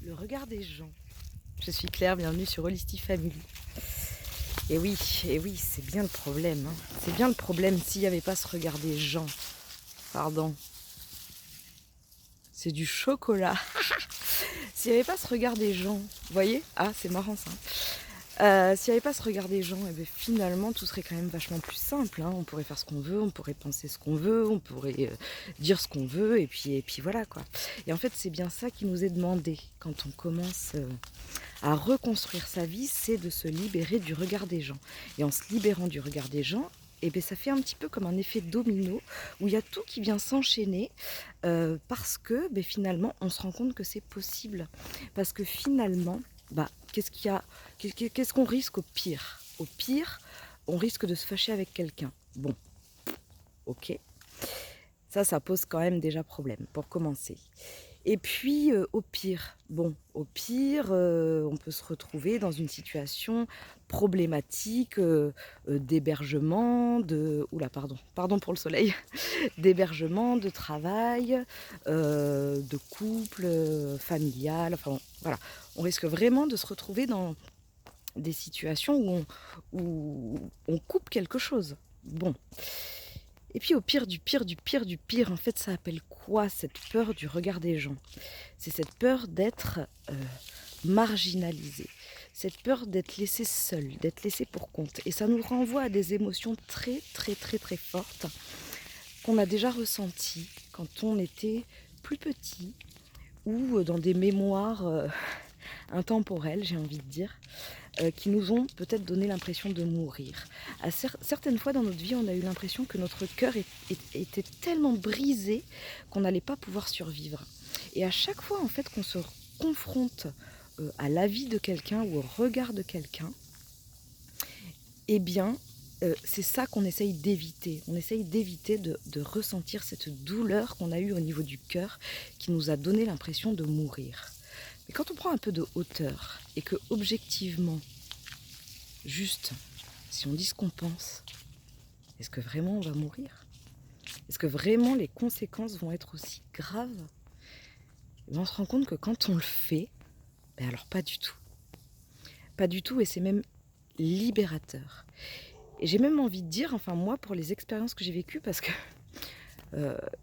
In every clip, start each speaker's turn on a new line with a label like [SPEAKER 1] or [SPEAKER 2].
[SPEAKER 1] Le regard des gens. Je suis Claire, bienvenue sur Holistic Family. Et oui, c'est bien le problème. Hein. C'est bien le problème s'il n'y avait pas ce regard des gens. Pardon. C'est du chocolat. S'il n'y avait pas ce regard des gens, vous voyez? Ah, c'est marrant ça. S'il n'y avait pas ce regard des gens, eh bien, finalement tout serait quand même vachement plus simple. Hein. On pourrait faire ce qu'on veut, on pourrait penser ce qu'on veut, on pourrait dire ce qu'on veut, et puis voilà quoi. Et en fait, c'est bien ça qui nous est demandé quand on commence à reconstruire sa vie, c'est de se libérer du regard des gens. Et en se libérant du regard des gens, eh bien, ça fait un petit peu comme un effet domino où il y a tout qui vient s'enchaîner parce que finalement on se rend compte que c'est possible. Parce que finalement, qu'est-ce qu'on risque au pire? Au pire, on risque de se fâcher avec quelqu'un. Bon, ok. Ça pose quand même déjà problème pour commencer. Et puis, au pire, on peut se retrouver dans une situation problématique d'hébergement, pardon pour le soleil, d'hébergement, de travail, de couple, familial, enfin bon, voilà. On risque vraiment de se retrouver dans des situations où on coupe quelque chose. Bon. Et puis au pire du pire du pire du pire, en fait, ça appelle quoi cette peur du regard des gens? C'est cette peur d'être marginalisé, cette peur d'être laissé seul, d'être laissé pour compte. Et ça nous renvoie à des émotions très très très très fortes qu'on a déjà ressenties quand on était plus petit ou dans des mémoires intemporelles, j'ai envie de dire. Qui nous ont peut-être donné l'impression de mourir. Certaines fois dans notre vie, on a eu l'impression que notre cœur était tellement brisé qu'on n'allait pas pouvoir survivre. Et à chaque fois en fait qu'on se confronte à la vie de quelqu'un ou au regard de quelqu'un, eh bien c'est ça qu'on essaye d'éviter. On essaye d'éviter de ressentir cette douleur qu'on a eue au niveau du cœur qui nous a donné l'impression de mourir. Mais quand on prend un peu de hauteur et que objectivement, juste, si on dit ce qu'on pense, est-ce que vraiment on va mourir? Est-ce que vraiment les conséquences vont être aussi graves? Et on se rend compte que quand on le fait, alors pas du tout. Pas du tout, et c'est même libérateur. Et j'ai même envie de dire, enfin moi, pour les expériences que j'ai vécues, parce que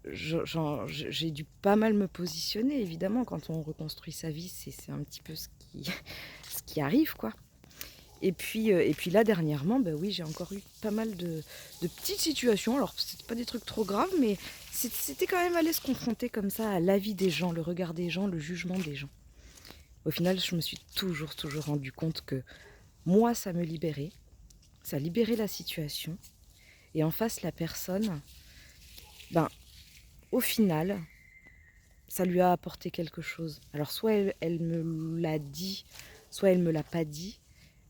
[SPEAKER 1] j'ai dû pas mal me positionner, évidemment, quand on reconstruit sa vie, c'est un petit peu ce qui arrive, quoi. Et puis là, dernièrement, oui, j'ai encore eu pas mal de petites situations. Alors, c'était pas des trucs trop graves, mais c'était quand même aller se confronter comme ça à l'avis des gens, le regard des gens, le jugement des gens. Au final, je me suis toujours rendu compte que moi, ça me libérait. Ça libérait la situation. Et en face, la personne, au final, ça lui a apporté quelque chose. Alors, soit elle me l'a dit, soit elle me l'a pas dit.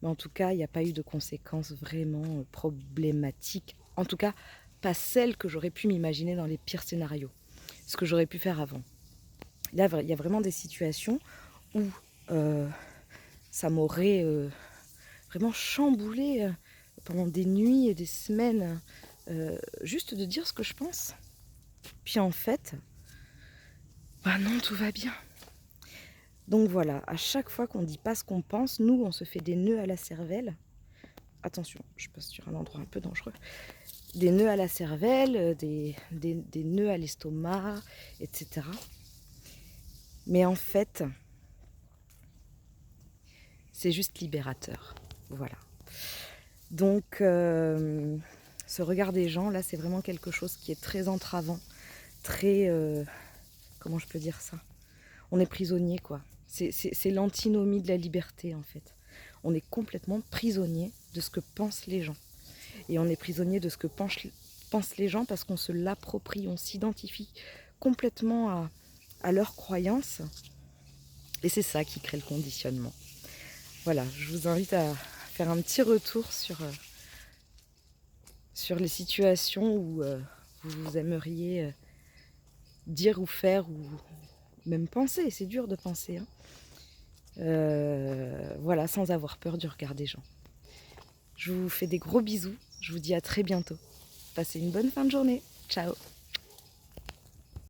[SPEAKER 1] Mais en tout cas, il n'y a pas eu de conséquences vraiment problématiques. En tout cas, pas celles que j'aurais pu m'imaginer dans les pires scénarios. Ce que j'aurais pu faire avant. Là, il y a vraiment des situations où ça m'aurait vraiment chamboulé pendant des nuits et des semaines. Juste de dire ce que je pense. Puis en fait, non, tout va bien. Donc voilà, à chaque fois qu'on ne dit pas ce qu'on pense, nous, on se fait des nœuds à la cervelle. Attention, je passe sur un endroit un peu dangereux. Des nœuds à la cervelle, des nœuds à l'estomac, etc. Mais en fait, c'est juste libérateur. Voilà. Donc, ce regard des gens, là, c'est vraiment quelque chose qui est très entravant. Très... comment je peux dire ça? On est prisonnier, quoi. C'est l'antinomie de la liberté, en fait. On est complètement prisonnier de ce que pensent les gens. Et on est prisonnier de ce que pensent les gens parce qu'on se l'approprie, on s'identifie complètement à leurs croyances. Et c'est ça qui crée le conditionnement. Voilà, je vous invite à faire un petit retour sur les situations où vous aimeriez dire ou faire ou même penser. C'est dur de penser, hein. Voilà, sans avoir peur du regard des gens. Je vous fais des gros bisous. Je vous dis à très bientôt. Passez une bonne fin de journée. Ciao.